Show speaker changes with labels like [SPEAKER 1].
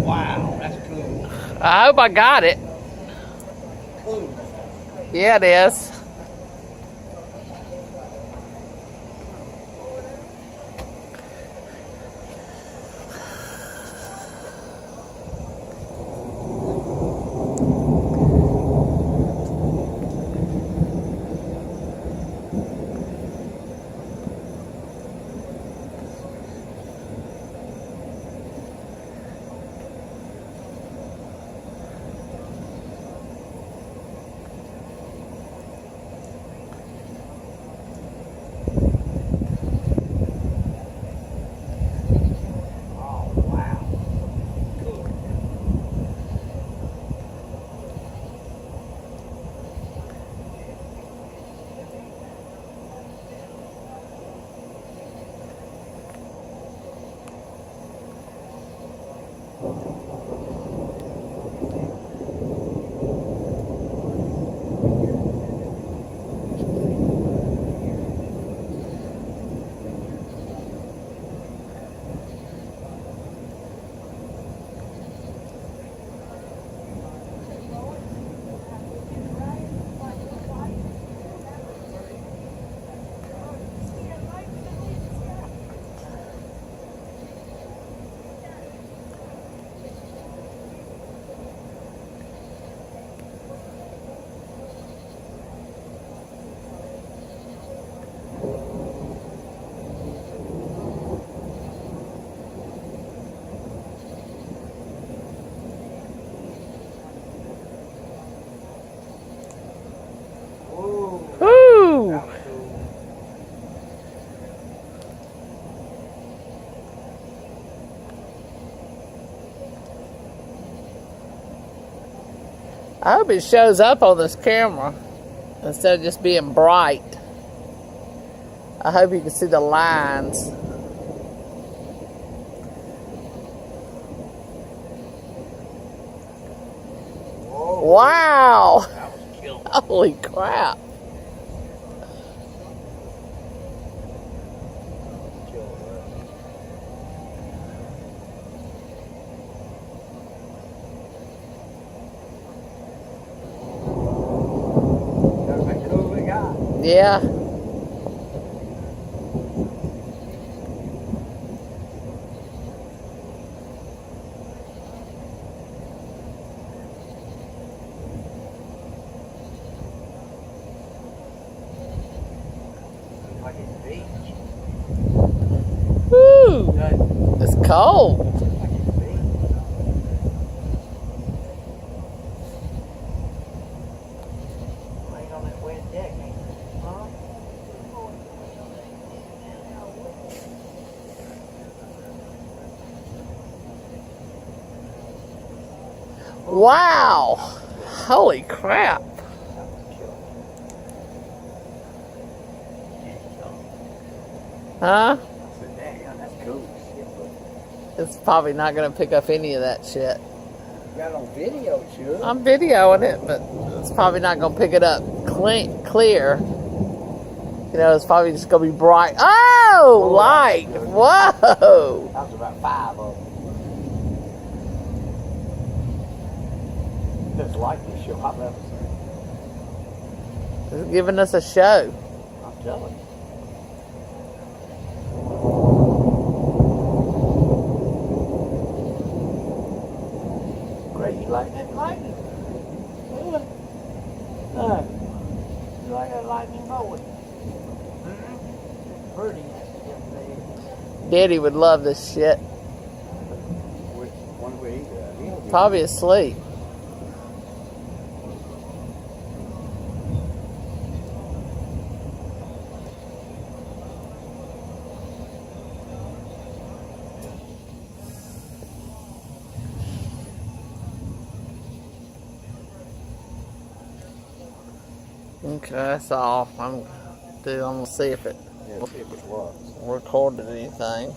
[SPEAKER 1] Wow, that's cool.
[SPEAKER 2] I hope I got it.
[SPEAKER 1] Cool.
[SPEAKER 2] Yeah, it is.
[SPEAKER 1] Oh, wow. Cool.
[SPEAKER 2] Woo!
[SPEAKER 1] That was cool.
[SPEAKER 2] I hope it shows up on this camera instead of just being bright. I hope you can see the lines.
[SPEAKER 1] Whoa.
[SPEAKER 2] Wow!
[SPEAKER 1] That was killer.
[SPEAKER 2] Holy crap.
[SPEAKER 1] That's a cool guy.
[SPEAKER 2] Yeah.
[SPEAKER 1] Like it's beach.
[SPEAKER 2] Woo!
[SPEAKER 1] Doesn't
[SPEAKER 2] It's cold.
[SPEAKER 1] like it's beach. Laying on that wet deck, ain't it? Huh?
[SPEAKER 2] Wow! Holy crap.
[SPEAKER 1] That was killer.
[SPEAKER 2] Huh?
[SPEAKER 1] I said, damn, that's cool. Shit, but
[SPEAKER 2] It's probably not going to pick up any of that shit.
[SPEAKER 1] you got it on video, sure.
[SPEAKER 2] I'm videoing it, but it's probably not going to pick it up clear. You know, it's probably just going to be bright. Oh, light. Whoa.
[SPEAKER 1] That was about 5 of them. That's like this show I've ever seen.
[SPEAKER 2] It's giving us a show.
[SPEAKER 1] I'm telling you. Great, you like that lightning? Yeah. You like that lightning bolt? Mm-hmm. Pretty.
[SPEAKER 2] Daddy would love this shit.
[SPEAKER 1] Which one way?
[SPEAKER 2] Probably asleep. Okay, that's all. I'm gonna see if it
[SPEAKER 1] Yeah, see if it works.
[SPEAKER 2] recorded anything.